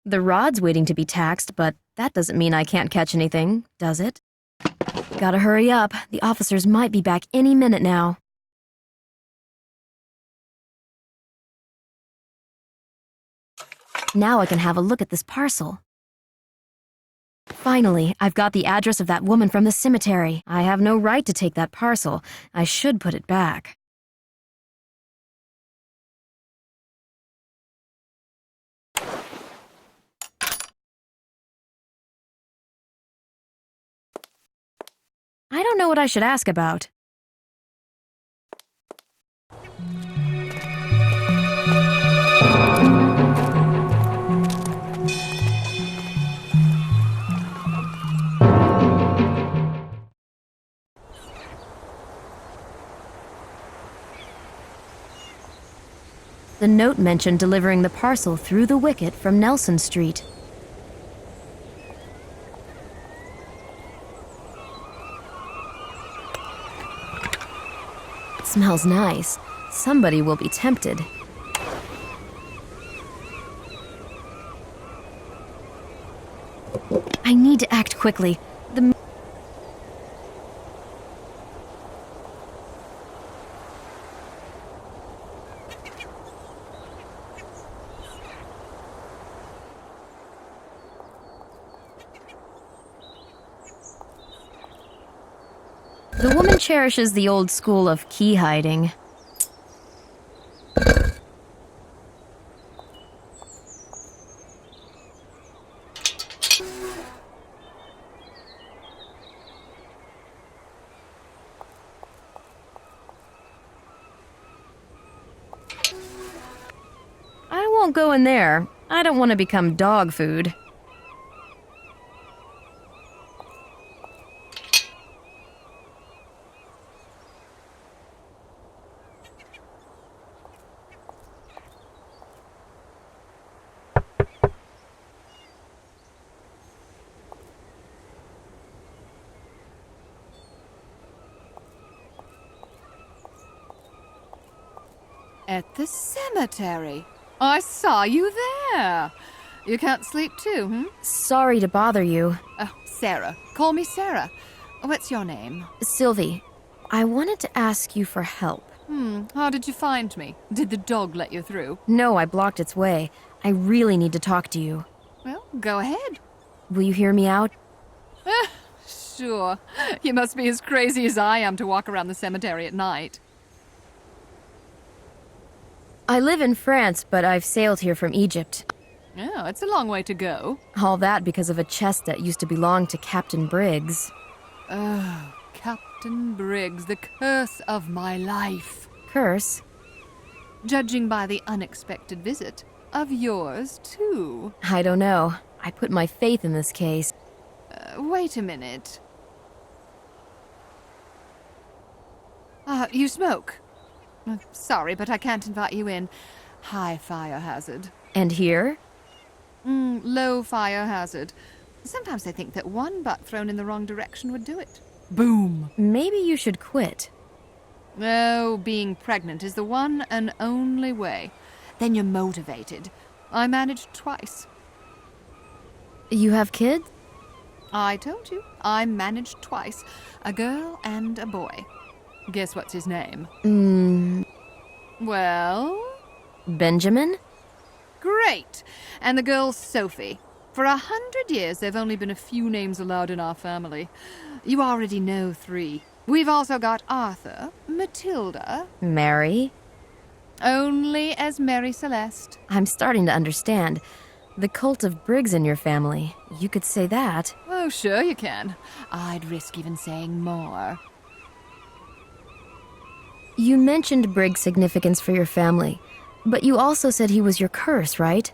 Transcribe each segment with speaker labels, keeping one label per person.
Speaker 1: The rod's waiting to be taxed, but that doesn't mean I can't catch anything, does it? Gotta hurry up. The officers might be back any minute now. Now I can have a look at this parcel. Finally, I've got the address of that woman from the cemetery. I have no right to take that parcel. I should put it back. I don't know what I should ask about. The note mentioned delivering the parcel through the wicket from Nelson Street. It smells nice. Somebody will be tempted. I need to act quickly. The woman cherishes the old school of key hiding. I won't go in there. I don't want to become dog food.
Speaker 2: At the cemetery. I saw you there. You can't sleep too, hmm?
Speaker 1: Sorry to bother you.
Speaker 2: Oh, Sarah. Call me Sarah. What's your name?
Speaker 1: Sylvie, I wanted to ask you for help.
Speaker 2: How did you find me? Did the dog let you through?
Speaker 1: No, I blocked its way. I really need to talk to you.
Speaker 2: Well, go ahead.
Speaker 1: Will you hear me out?
Speaker 2: Sure. You must be as crazy as I am to walk around the cemetery at night.
Speaker 1: I live in France, but I've sailed here from Egypt.
Speaker 2: Oh, it's a long way to go.
Speaker 1: All that because of a chest that used to belong to Captain Briggs.
Speaker 2: Oh, Captain Briggs, the curse of my life.
Speaker 1: Curse?
Speaker 2: Judging by the unexpected visit. Of yours, too.
Speaker 1: I don't know. I put my faith in this case.
Speaker 2: Wait a minute. You smoke. Sorry, but I can't invite you in. High fire hazard.
Speaker 1: And here?
Speaker 2: Low fire hazard. Sometimes I think that one butt thrown in the wrong direction would do it. Boom.
Speaker 1: Maybe you should quit.
Speaker 2: No, being pregnant is the one and only way. Then you're motivated. I managed twice.
Speaker 1: You have kids?
Speaker 2: I told you. I managed twice. A girl and a boy. Guess what's his name? Well?
Speaker 1: Benjamin?
Speaker 2: Great. And the girl's Sophie. For 100 years, there've only been a few names allowed in our family. You already know 3. We've also got Arthur, Matilda.
Speaker 1: Mary?
Speaker 2: Only as Marie Celeste.
Speaker 1: I'm starting to understand. The cult of Briggs in your family. You could say that.
Speaker 2: Oh, sure you can. I'd risk even saying more.
Speaker 1: You mentioned Briggs' significance for your family, but you also said he was your curse, right?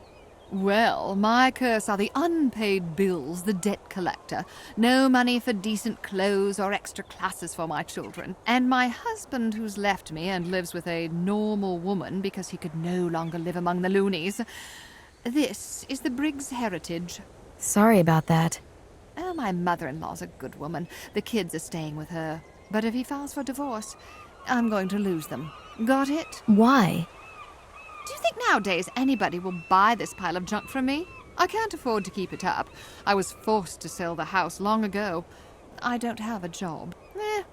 Speaker 2: Well, my curse are the unpaid bills, the debt collector, no money for decent clothes or extra classes for my children, and my husband who's left me and lives with a normal woman because he could no longer live among the loonies. This is the Briggs heritage.
Speaker 1: Sorry about that.
Speaker 2: Oh, my mother-in-law's a good woman. The kids are staying with her. But if he files for divorce, I'm going to lose them. Got it?
Speaker 1: Why?
Speaker 2: Do you think nowadays anybody will buy this pile of junk from me? I can't afford to keep it up. I was forced to sell the house long ago. I don't have a job.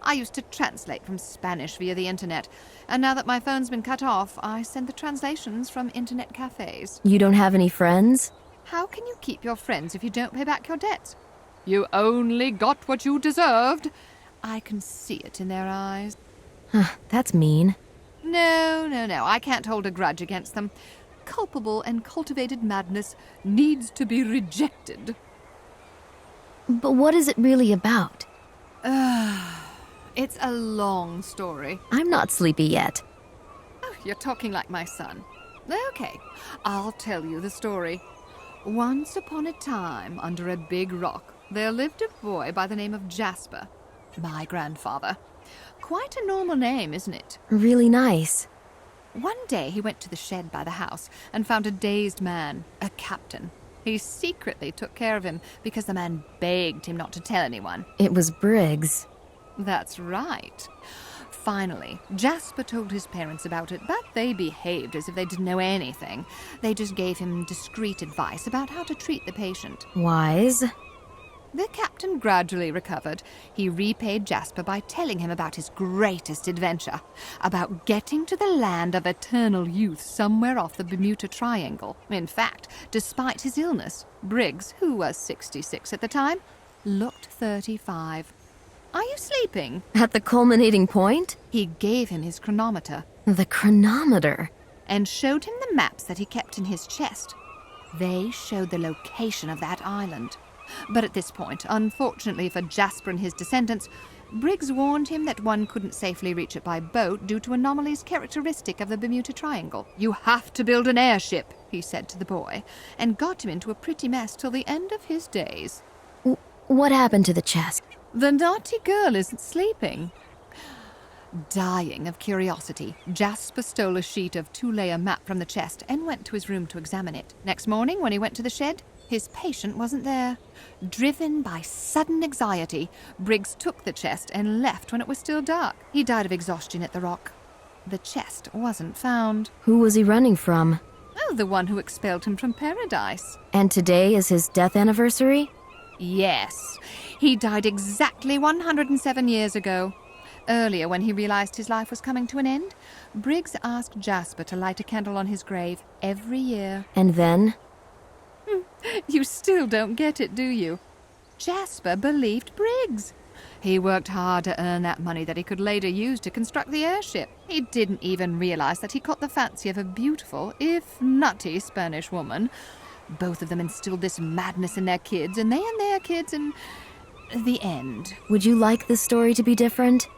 Speaker 2: I used to translate from Spanish via the internet, and now that my phone's been cut off, I send the translations from internet cafes.
Speaker 1: You don't have any friends?
Speaker 2: How can you keep your friends if you don't pay back your debts? You only got what you deserved. I can see it in their eyes.
Speaker 1: That's mean.
Speaker 2: No, I can't hold a grudge against them. Culpable and cultivated madness needs to be rejected.
Speaker 1: But what is it really about?
Speaker 2: It's a long story.
Speaker 1: I'm not sleepy yet.
Speaker 2: Oh, you're talking like my son. Okay, I'll tell you the story. Once upon a time, under a big rock, there lived a boy by the name of Jasper, my grandfather. Quite a normal name, isn't it?
Speaker 1: Really nice.
Speaker 2: One day he went to the shed by the house and found a dazed man, a captain. He secretly took care of him because the man begged him not to tell anyone.
Speaker 1: It was Briggs.
Speaker 2: That's right. Finally, Jasper told his parents about it, but they behaved as if they didn't know anything. They just gave him discreet advice about how to treat the patient.
Speaker 1: Wise.
Speaker 2: The captain gradually recovered. He repaid Jasper by telling him about his greatest adventure, about getting to the land of eternal youth somewhere off the Bermuda Triangle. In fact, despite his illness, Briggs, who was 66 at the time, looked 35. Are you sleeping?
Speaker 1: At the culminating point?
Speaker 2: He gave him his chronometer.
Speaker 1: The chronometer?
Speaker 2: And showed him the maps that he kept in his chest. They showed the location of that island. But at this point, unfortunately for Jasper and his descendants, Briggs warned him that one couldn't safely reach it by boat due to anomalies characteristic of the Bermuda Triangle. You have to build an airship, he said to the boy, and got him into a pretty mess till the end of his days.
Speaker 1: What happened to the chest?
Speaker 2: The naughty girl isn't sleeping. Dying of curiosity, Jasper stole a sheet of 2-layer map from the chest and went to his room to examine it. Next morning, when he went to the shed, his patient wasn't there. Driven by sudden anxiety, Briggs took the chest and left when it was still dark. He died of exhaustion at the rock. The chest wasn't found.
Speaker 1: Who was he running from?
Speaker 2: Oh, the one who expelled him from paradise.
Speaker 1: And today is his death anniversary?
Speaker 2: Yes. He died exactly 107 years ago. Earlier, when he realized his life was coming to an end, Briggs asked Jasper to light a candle on his grave every year.
Speaker 1: And then?
Speaker 2: You still don't get it, do you? Jasper believed Briggs. He worked hard to earn that money that he could later use to construct the airship. He didn't even realize that he caught the fancy of a beautiful, if nutty, Spanish woman. Both of them instilled this madness in their kids, and they in their kids, and the end.
Speaker 1: Would you like this story to be different?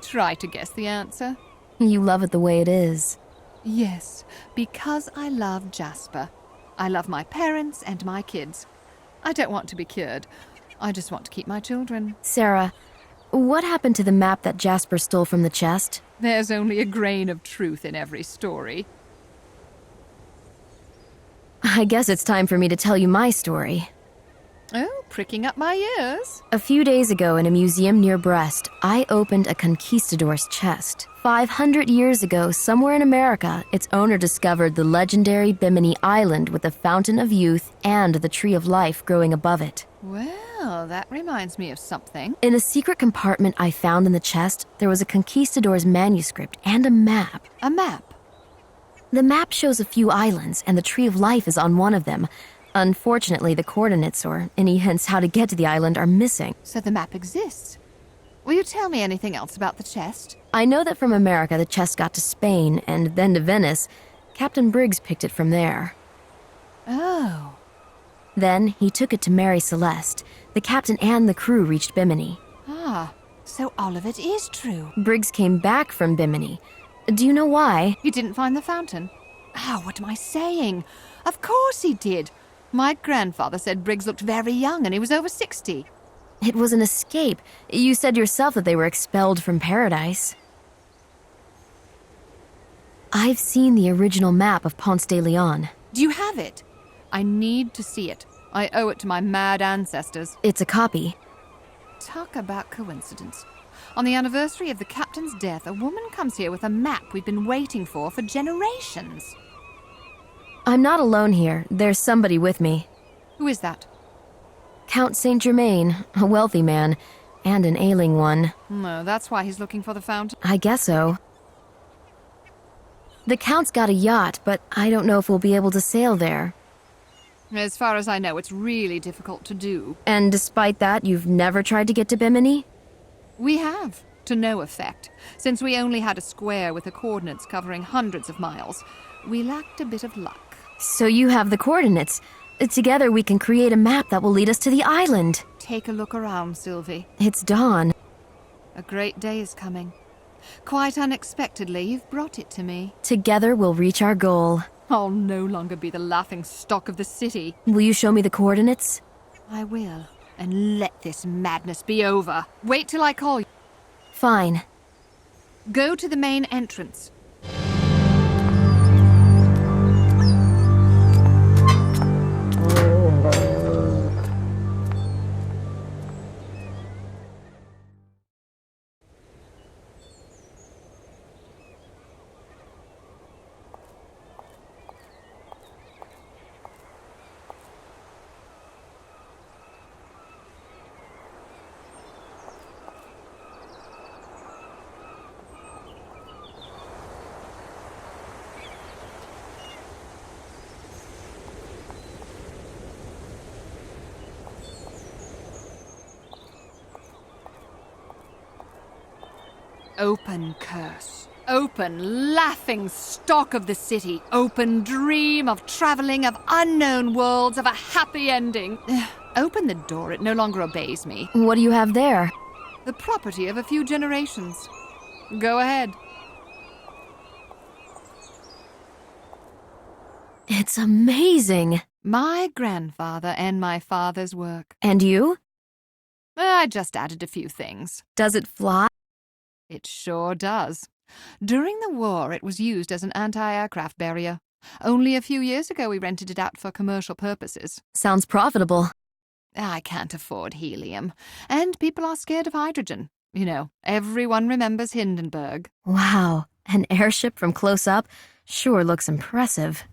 Speaker 2: Try to guess the answer.
Speaker 1: You love it the way it is.
Speaker 2: Yes, because I love Jasper. I love my parents and my kids. I don't want to be cured. I just want to keep my children.
Speaker 1: Sarah, what happened to the map that Jasper stole from the chest?
Speaker 2: There's only a grain of truth in every story.
Speaker 1: I guess it's time for me to tell you my story.
Speaker 2: Oh, pricking up my ears.
Speaker 1: A few days ago in a museum near Brest, I opened a conquistador's chest. 500 years ago, somewhere in America, its owner discovered the legendary Bimini Island with the Fountain of Youth and the Tree of Life growing above it.
Speaker 2: Well, that reminds me of something.
Speaker 1: In a secret compartment I found in the chest, there was a conquistador's manuscript and a map.
Speaker 2: A map?
Speaker 1: The map shows a few islands, and the Tree of Life is on one of them. Unfortunately, the coordinates or any hints how to get to the island are missing.
Speaker 2: So the map exists. Will you tell me anything else about the chest?
Speaker 1: I know that from America the chest got to Spain and then to Venice. Captain Briggs picked it from there.
Speaker 2: Oh.
Speaker 1: Then he took it to Marie Celeste. The captain and the crew reached Bimini.
Speaker 2: Ah, so all of it is true.
Speaker 1: Briggs came back from Bimini. Do you know why?
Speaker 2: He didn't find the fountain. Oh, what am I saying? Of course he did. My grandfather said Briggs looked very young and he was over 60.
Speaker 1: It was an escape. You said yourself that they were expelled from paradise. I've seen the original map of Ponce de Leon.
Speaker 2: Do you have it? I need to see it. I owe it to my mad ancestors.
Speaker 1: It's a copy.
Speaker 2: Talk about coincidence. On the anniversary of the captain's death, a woman comes here with a map we've been waiting for generations.
Speaker 1: I'm not alone here. There's somebody with me.
Speaker 2: Who is that?
Speaker 1: Count Saint Germain, a wealthy man, and an ailing one.
Speaker 2: No, that's why he's looking for the fountain.
Speaker 1: I guess so. The Count's got a yacht, but I don't know if we'll be able to sail there.
Speaker 2: As far as I know, it's really difficult to do.
Speaker 1: And despite that, you've never tried to get to Bimini?
Speaker 2: We have, to no effect. Since we only had a square with the coordinates covering hundreds of miles, we lacked a bit of luck.
Speaker 1: So you have the coordinates. Together we can create a map that will lead us to the island.
Speaker 2: Take a look around, Sylvie.
Speaker 1: It's dawn.
Speaker 2: A great day is coming. Quite unexpectedly, you've brought it to me.
Speaker 1: Together we'll reach our goal.
Speaker 2: I'll no longer be the laughing stock of the city.
Speaker 1: Will you show me the coordinates?
Speaker 2: I will. And let this madness be over. Wait till I call you.
Speaker 1: Fine.
Speaker 2: Go to the main entrance. Open curse. Open laughing stock of the city. Open dream of traveling, of unknown worlds, of a happy ending. Open the door, it no longer obeys me.
Speaker 1: What do you have there?
Speaker 2: The property of a few generations. Go ahead.
Speaker 1: It's amazing.
Speaker 2: My grandfather and my father's work.
Speaker 1: And you?
Speaker 2: I just added a few things.
Speaker 1: Does it fly?
Speaker 2: It sure does. During the war, it was used as an anti-aircraft barrier. Only a few years ago, we rented it out for commercial purposes.
Speaker 1: Sounds profitable.
Speaker 2: I can't afford helium. And people are scared of hydrogen. You know, everyone remembers Hindenburg.
Speaker 1: Wow, an airship from close up sure looks impressive.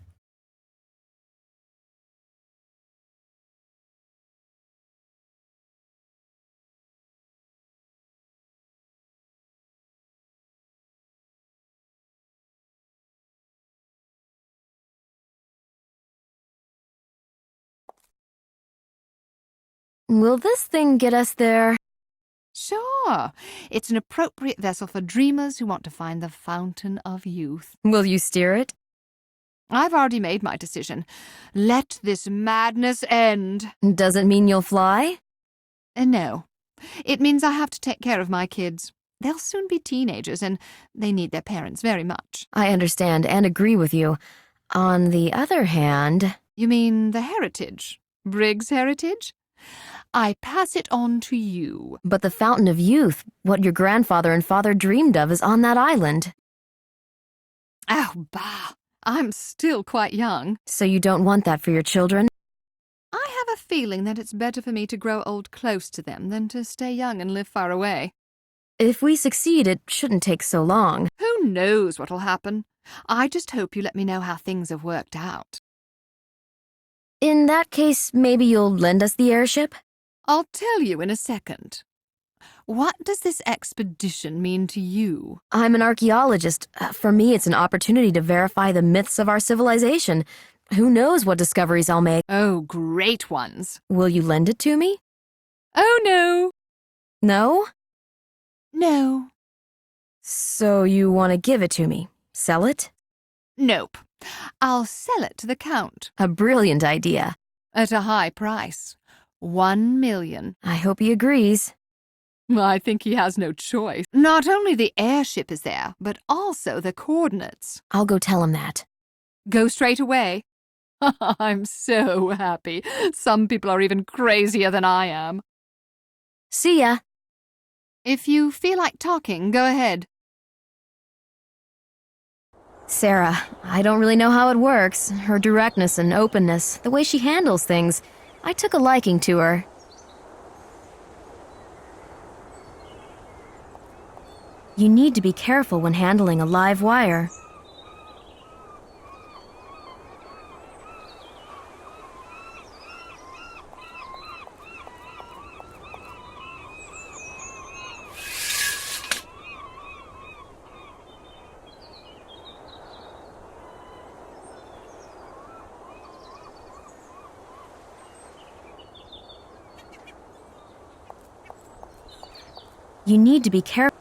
Speaker 1: Will this thing get us there?
Speaker 2: Sure. It's an appropriate vessel for dreamers who want to find the fountain of youth.
Speaker 1: Will you steer it?
Speaker 2: I've already made my decision. Let this madness end.
Speaker 1: Does it mean you'll fly?
Speaker 2: No. It means I have to take care of my kids. They'll soon be teenagers, and they need their parents very much.
Speaker 1: I understand and agree with you. On the other hand...
Speaker 2: You mean the heritage? Briggs' heritage? I pass it on to you.
Speaker 1: But the fountain of youth, what your grandfather and father dreamed of, is on that island.
Speaker 2: Oh, bah. I'm still quite young.
Speaker 1: So you don't want that for your children?
Speaker 2: I have a feeling that it's better for me to grow old close to them than to stay young and live far away.
Speaker 1: If we succeed, it shouldn't take so long.
Speaker 2: Who knows what'll happen? I just hope you let me know how things have worked out.
Speaker 1: In that case, maybe you'll lend us the airship?
Speaker 2: I'll tell you in a second. What does this expedition mean to you?
Speaker 1: I'm an archaeologist. For me, it's an opportunity to verify the myths of our civilization. Who knows what discoveries I'll make?
Speaker 2: Oh, great ones.
Speaker 1: Will you lend it to me?
Speaker 2: Oh, no.
Speaker 1: No?
Speaker 2: No.
Speaker 1: So you want to give it to me? Sell it?
Speaker 2: Nope. I'll sell it to the Count.
Speaker 1: A brilliant idea.
Speaker 2: At a high price. 1 million.
Speaker 1: I hope he agrees.
Speaker 2: I think he has no choice. Not only the airship is there, but also the coordinates.
Speaker 1: I'll go tell him that.
Speaker 2: Go straight away. I'm so happy. Some people are even crazier than I am.
Speaker 1: See ya.
Speaker 2: If you feel like talking, go ahead.
Speaker 1: Sarah, I don't really know how it works. Her directness and openness, the way she handles things. I took a liking to her. You need to be careful when handling a live wire. You need to be careful.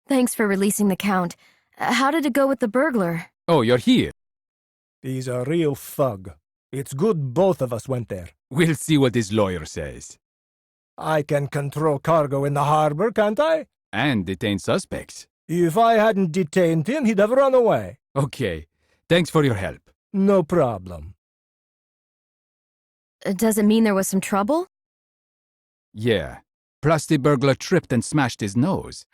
Speaker 1: Thanks for releasing the Count. How did it go with the burglar?
Speaker 3: Oh, you're here.
Speaker 4: He's a real thug. It's good both of us went there.
Speaker 3: We'll see what his lawyer says.
Speaker 4: I can control cargo in the harbor, can't I?
Speaker 3: And detain suspects.
Speaker 4: If I hadn't detained him, he'd have run away.
Speaker 3: Okay. Thanks for your help.
Speaker 4: No problem.
Speaker 1: Does it mean there was some trouble?
Speaker 3: Yeah. Plus the burglar tripped and smashed his nose.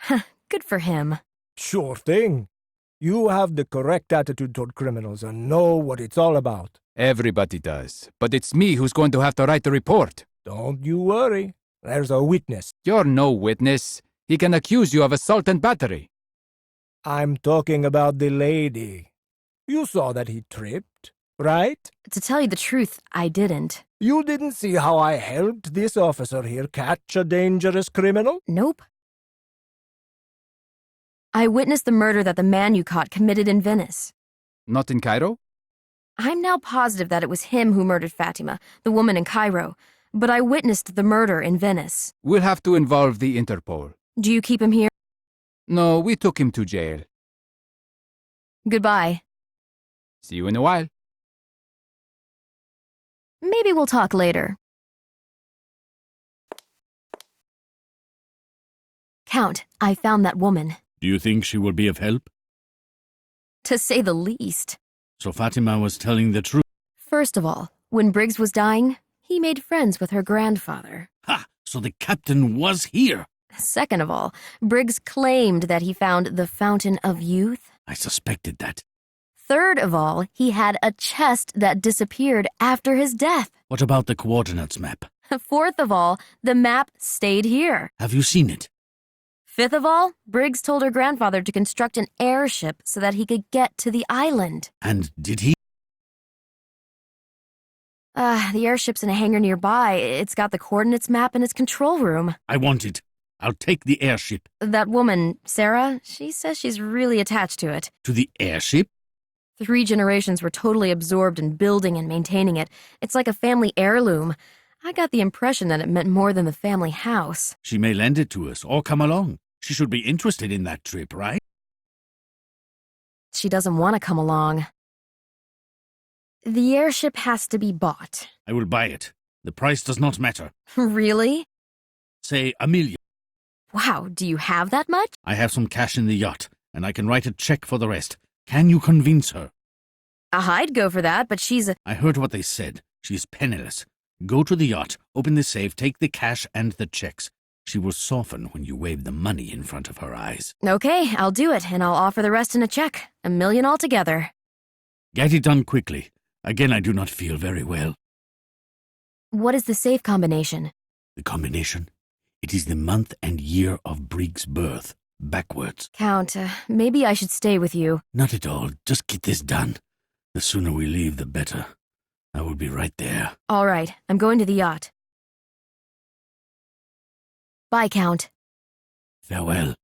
Speaker 1: Good for him.
Speaker 4: Sure thing. You have the correct attitude toward criminals and know what it's all about.
Speaker 3: Everybody does. But it's me who's going to have to write the report.
Speaker 4: Don't you worry. There's a witness.
Speaker 3: You're no witness. He can accuse you of assault and battery.
Speaker 4: I'm talking about the lady. You saw that he tripped, right?
Speaker 1: To tell you the truth, I didn't.
Speaker 4: You didn't see how I helped this officer here catch a dangerous criminal?
Speaker 1: Nope. I witnessed the murder that the man you caught committed in Venice.
Speaker 3: Not in Cairo?
Speaker 1: I'm now positive that it was him who murdered Fatima, the woman in Cairo, but I witnessed the murder in Venice.
Speaker 3: We'll have to involve the Interpol.
Speaker 1: Do you keep him here?
Speaker 3: No, we took him to jail.
Speaker 1: Goodbye.
Speaker 3: See you in a while.
Speaker 1: Maybe we'll talk later. Count, I found that woman.
Speaker 5: Do you think she will be of help?
Speaker 1: To say the least.
Speaker 5: So Fatima was telling the truth.
Speaker 1: First of all, when Briggs was dying, he made friends with her grandfather.
Speaker 5: Ha! So the captain was here.
Speaker 1: Second of all, Briggs claimed that he found the Fountain of Youth.
Speaker 5: I suspected that.
Speaker 1: Third of all, he had a chest that disappeared after his death.
Speaker 5: What about the coordinates map?
Speaker 1: Fourth of all, the map stayed here.
Speaker 5: Have you seen it?
Speaker 1: Fifth of all, Briggs told her grandfather to construct an airship so that he could get to the island.
Speaker 5: And did he?
Speaker 1: The airship's in a hangar nearby. It's got the coordinates map in its control room.
Speaker 5: I want it. I'll take the airship.
Speaker 1: That woman, Sarah, she says she's really attached to it.
Speaker 5: To the airship?
Speaker 1: 3 generations were totally absorbed in building and maintaining it. It's like a family heirloom. I got the impression that it meant more than the family house.
Speaker 5: She may lend it to us or come along. She should be interested in that trip, right?
Speaker 1: She doesn't want to come along. The airship has to be bought.
Speaker 5: I will buy it. The price does not matter.
Speaker 1: Really?
Speaker 5: Say $1 million.
Speaker 1: Wow, do you have that much?
Speaker 5: I have some cash in the yacht, and I can write a check for the rest. Can you convince her?
Speaker 1: I'd go for that, but she's a...
Speaker 5: I heard what they said. She is penniless. Go to the yacht, open the safe, take the cash and the checks. She will soften when you wave the money in front of her eyes.
Speaker 1: Okay, I'll do it, and I'll offer the rest in a check. $1 million altogether.
Speaker 5: Get it done quickly. Again, I do not feel very well.
Speaker 1: What is the safe combination?
Speaker 5: The combination? It is the month and year of Briggs' birth, backwards.
Speaker 1: Count, maybe I should stay with you.
Speaker 5: Not at all. Just get this done. The sooner we leave, the better. I will be right there.
Speaker 1: All right, I'm going to the yacht. Bye, Count.
Speaker 5: Farewell.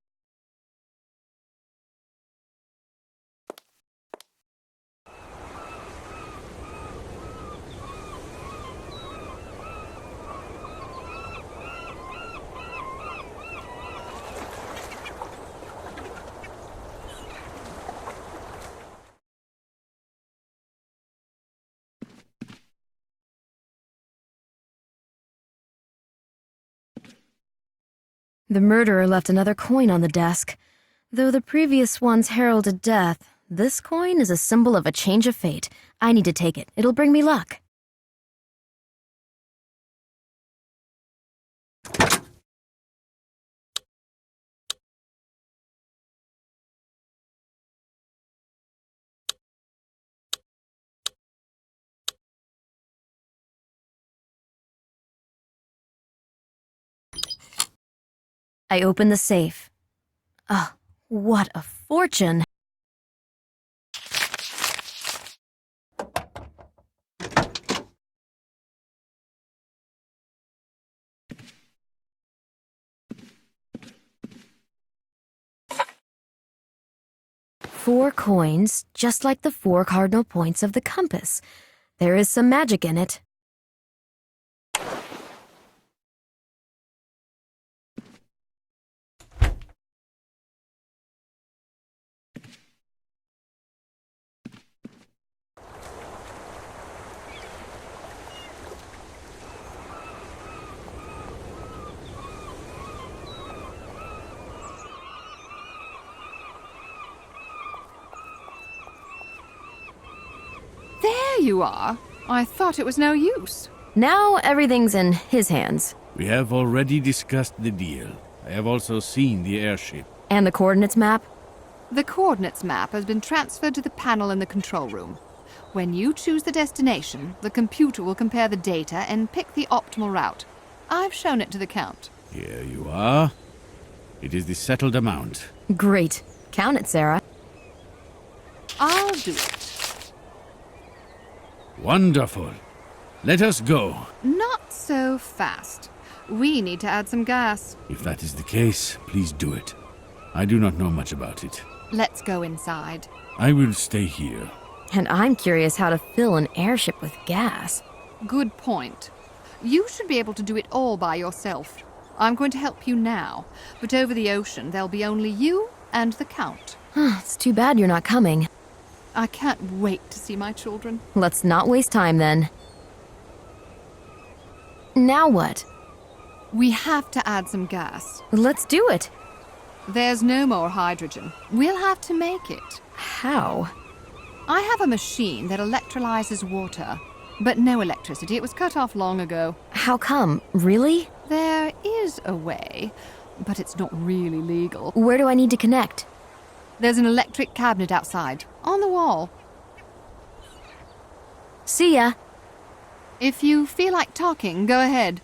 Speaker 1: The murderer left another coin on the desk. Though the previous ones heralded death, this coin is a symbol of a change of fate. I need to take it. It'll bring me luck. I open the safe. Ah, what a fortune! Four coins, just like the four cardinal points of the compass. There is some magic in it.
Speaker 2: There you are. I thought it was no use.
Speaker 1: Now everything's in his hands.
Speaker 5: We have already discussed the deal. I have also seen the airship.
Speaker 1: And the coordinates map?
Speaker 2: The coordinates map has been transferred to the panel in the control room. When you choose the destination, the computer will compare the data and pick the optimal route. I've shown it to the Count.
Speaker 5: Here you are. It is the settled amount.
Speaker 1: Great. Count it, Sarah.
Speaker 2: I'll do it.
Speaker 5: Wonderful. Let us go.
Speaker 2: Not so fast. We need to add some gas.
Speaker 5: If that is the case, please do it. I do not know much about it.
Speaker 2: Let's go inside.
Speaker 5: I will stay here.
Speaker 1: And I'm curious how to fill an airship with gas.
Speaker 2: Good point. You should be able to do it all by yourself. I'm going to help you now, but over the ocean there'll be only you and the Count.
Speaker 1: It's too bad you're not coming.
Speaker 2: I can't wait to see my children.
Speaker 1: Let's not waste time then. Now what?
Speaker 2: We have to add some gas.
Speaker 1: Let's do it.
Speaker 2: There's no more hydrogen. We'll have to make it.
Speaker 1: How?
Speaker 2: I have a machine that electrolyzes water, but no electricity. It was cut off long ago.
Speaker 1: How come? Really?
Speaker 2: There is a way, but it's not really legal.
Speaker 1: Where do I need to connect?
Speaker 2: There's an electric cabinet outside, on the wall.
Speaker 1: See ya.
Speaker 2: If you feel like talking, go ahead.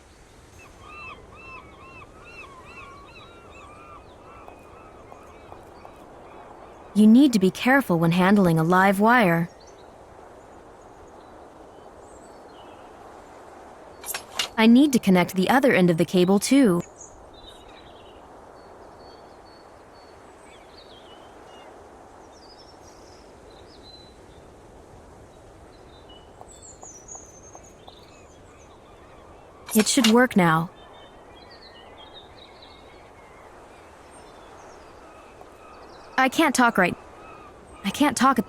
Speaker 1: You need to be careful when handling a live wire. I need to connect the other end of the cable too. It should work now. I can't talk right. I can't talk.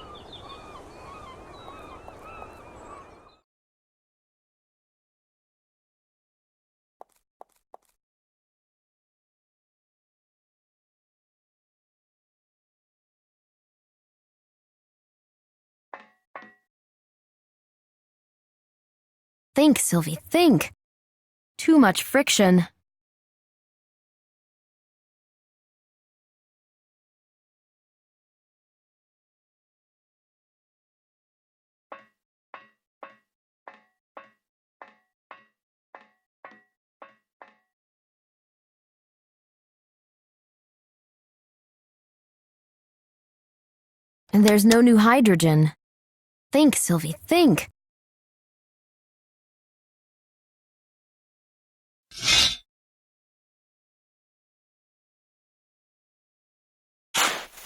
Speaker 1: Think, Sylvie, think. Too much friction. And there's no new hydrogen. Think, Sylvie, think.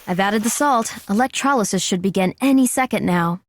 Speaker 1: I've added the salt. Electrolysis should begin any second now.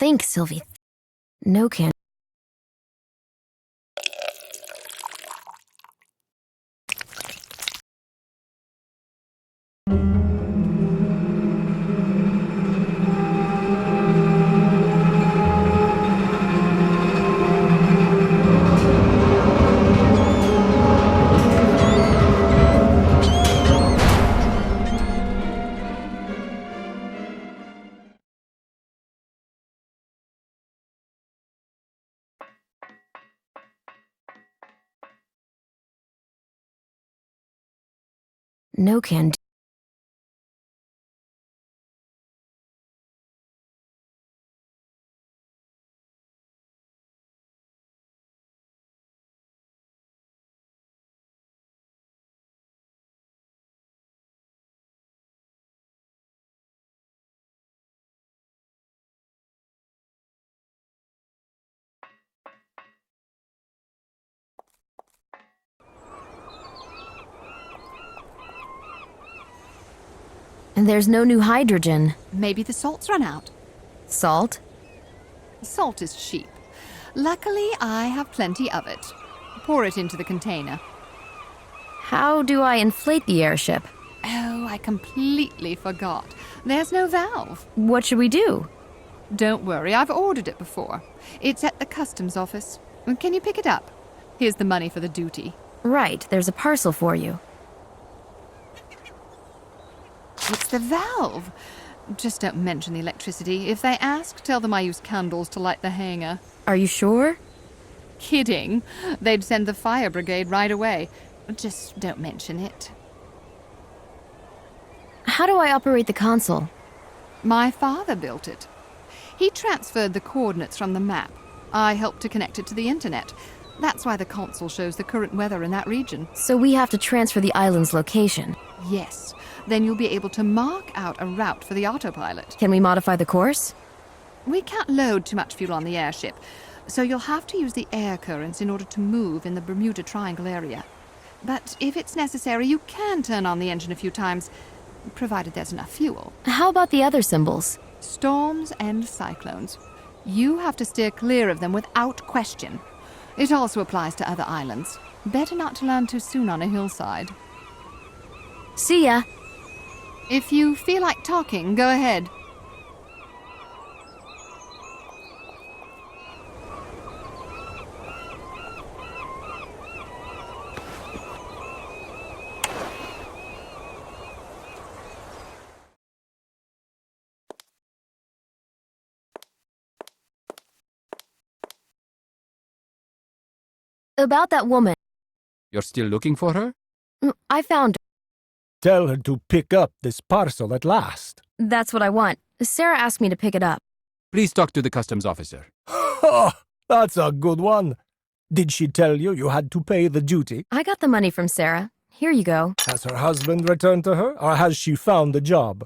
Speaker 1: Think, Sylvie. No can. No can. And there's no new hydrogen.
Speaker 2: Maybe the salt's run out.
Speaker 1: Salt?
Speaker 2: Salt is cheap. Luckily, I have plenty of it. Pour it into the container.
Speaker 1: How do I inflate the airship?
Speaker 2: Oh, I completely forgot. There's no valve.
Speaker 1: What should we do?
Speaker 2: Don't worry, I've ordered it before. It's at the customs office. Can you pick it up? Here's the money for the duty.
Speaker 1: Right, there's a parcel for you.
Speaker 2: It's the valve. Just don't mention the electricity. If they ask, tell them I use candles to light the hangar.
Speaker 1: Are you sure?
Speaker 2: Kidding. They'd send the fire brigade right away. Just don't mention it.
Speaker 1: How do I operate the console?
Speaker 2: My father built it. He transferred the coordinates from the map. I helped to connect it to the internet. That's why the console shows the current weather in that region.
Speaker 1: So we have to transfer the island's location.
Speaker 2: Yes. Then you'll be able to mark out a route for the autopilot.
Speaker 1: Can we modify the course?
Speaker 2: We can't load too much fuel on the airship, so you'll have to use the air currents in order to move in the Bermuda Triangle area. But if it's necessary, you can turn on the engine a few times, provided there's enough fuel.
Speaker 1: How about the other symbols?
Speaker 2: Storms and cyclones. You have to steer clear of them without question. It also applies to other islands. Better not to land too soon on a hillside.
Speaker 1: See ya.
Speaker 2: If you feel like talking, go ahead.
Speaker 1: About that woman.
Speaker 3: You're still looking for her?
Speaker 1: I found her.
Speaker 4: Tell her to pick up this parcel at last.
Speaker 1: That's what I want. Sarah asked me to pick it up.
Speaker 3: Please talk to the customs officer.
Speaker 4: Oh, that's a good one. Did she tell you you had to pay the duty?
Speaker 1: I got the money from Sarah. Here you go.
Speaker 4: Has her husband returned to her, or has she found a job?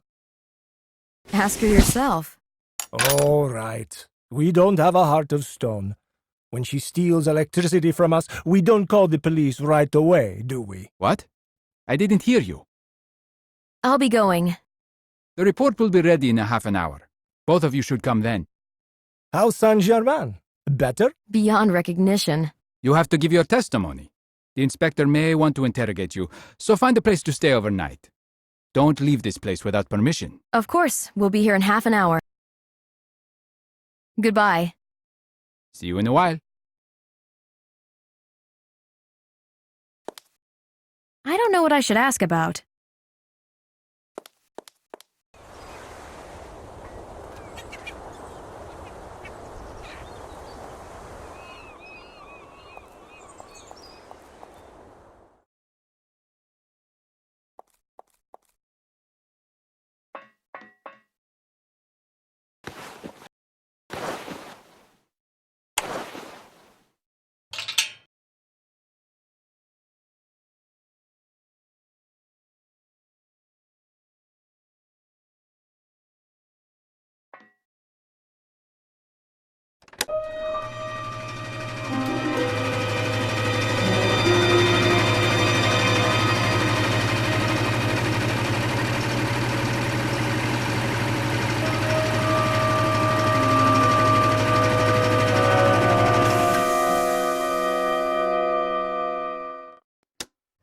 Speaker 1: Ask her yourself.
Speaker 4: All right. We don't have a heart of stone. When she steals electricity from us, we don't call the police right away, do we?
Speaker 3: What? I didn't hear you.
Speaker 1: I'll be going.
Speaker 3: The report will be ready in a half an hour. Both of you should come then.
Speaker 4: How's Saint Germain? Better?
Speaker 1: Beyond recognition.
Speaker 3: You have to give your testimony. The inspector may want to interrogate you, so find a place to stay overnight. Don't leave this place without permission.
Speaker 1: Of course, we'll be here in half an hour. Goodbye.
Speaker 3: See you in a while.
Speaker 1: I don't know what I should ask about.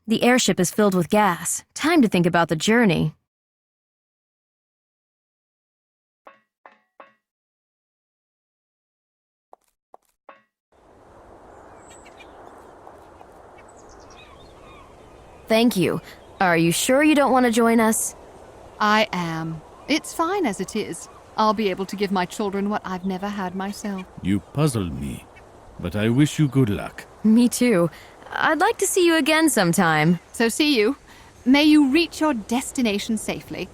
Speaker 1: The airship is filled with gas. Time to think about the journey. Thank you. Are you sure you don't want to join us?
Speaker 2: I am. It's fine as it is. I'll be able to give my children what I've never had myself.
Speaker 5: You puzzle me, but I wish you good luck.
Speaker 1: Me too. I'd like to see you again sometime.
Speaker 2: So see you. May you reach your destination safely.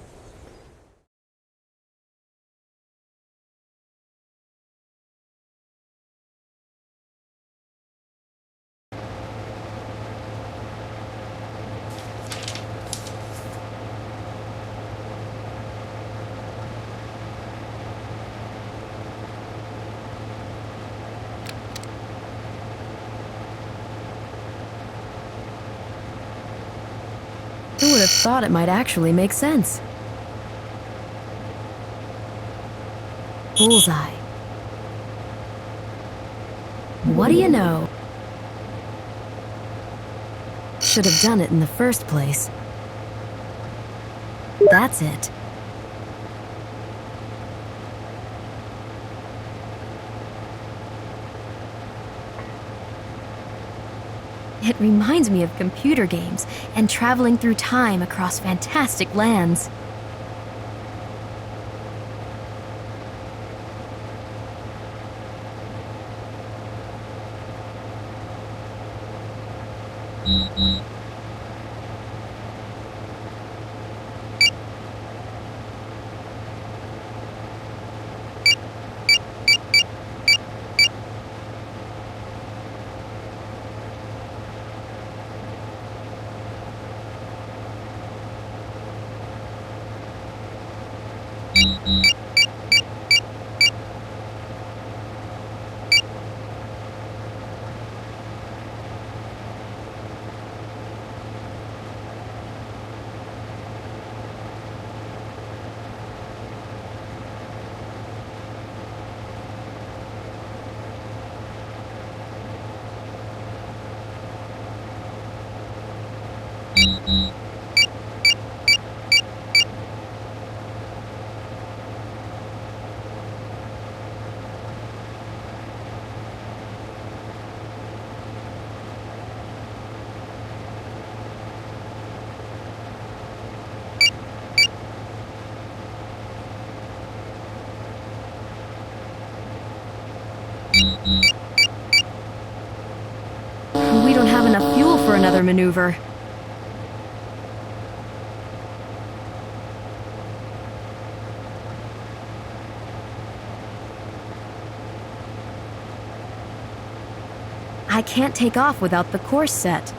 Speaker 1: Who would have thought it might actually make sense? Bullseye. What do you know? Should have done it in the first place. That's it. It reminds me of computer games and traveling through time across fantastic lands. We don't have enough fuel for another maneuver. I can't take off without the course set.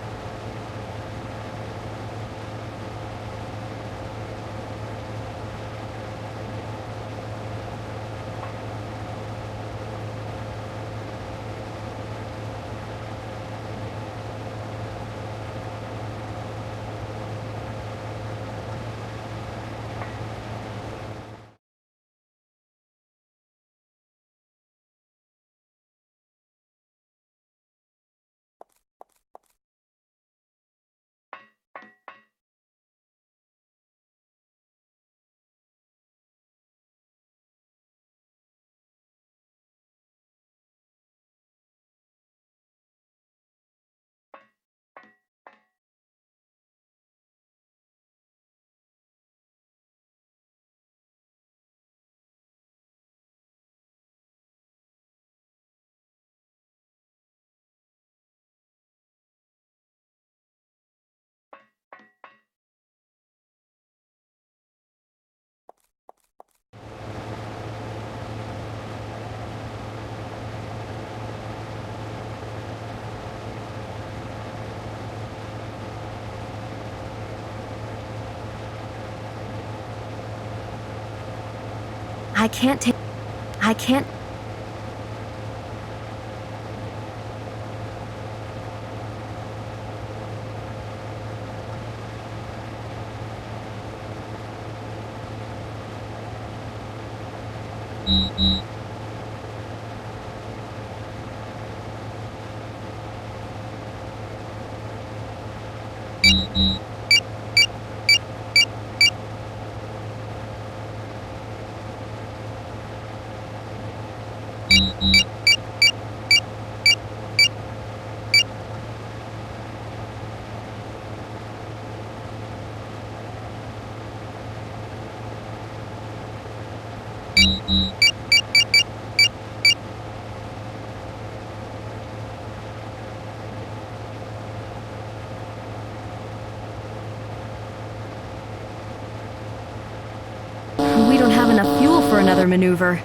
Speaker 1: I can't. We don't have enough fuel for another maneuver.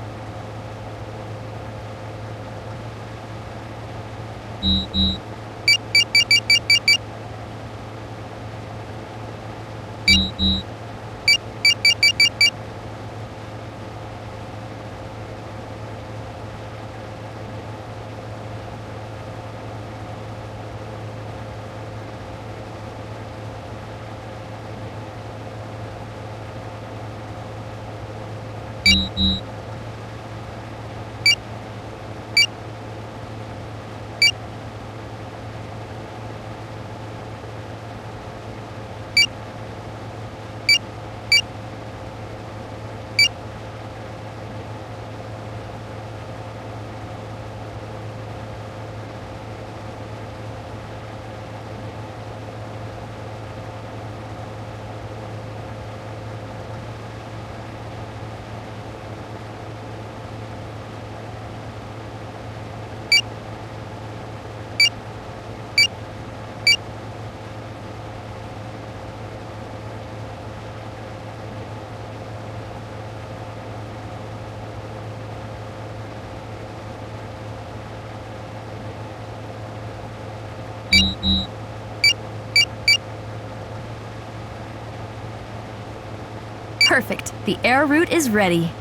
Speaker 1: Perfect. The air route is ready.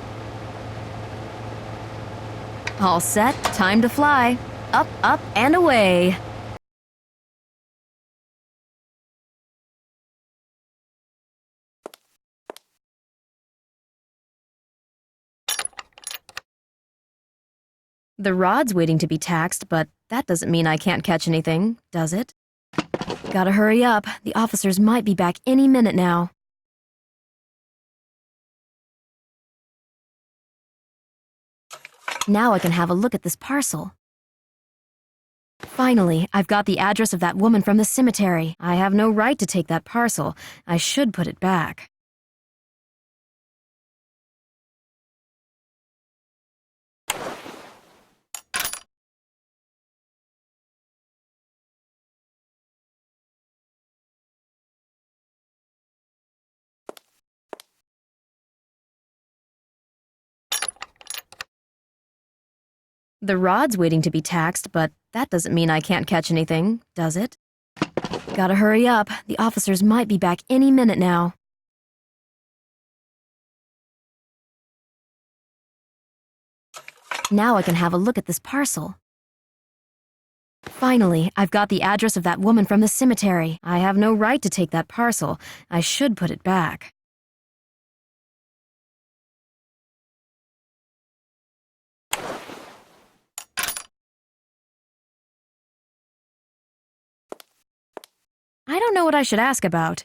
Speaker 1: All set. Time to fly. Up, up, and away. The rod's waiting to be taxed, but that doesn't mean I can't catch anything, does it? Gotta hurry up. The officers might be back any minute now. Now I can have a look at this parcel. Finally, I've got the address of that woman from the cemetery. I have no right to take that parcel. I should put it back. The rod's waiting to be taxed, but that doesn't mean I can't catch anything, does it? Gotta hurry up. The officers might be back any minute now. Now I can have a look at this parcel. Finally, I've got the address of that woman from the cemetery. I have no right to take that parcel. I should put it back. I don't know what I should ask about.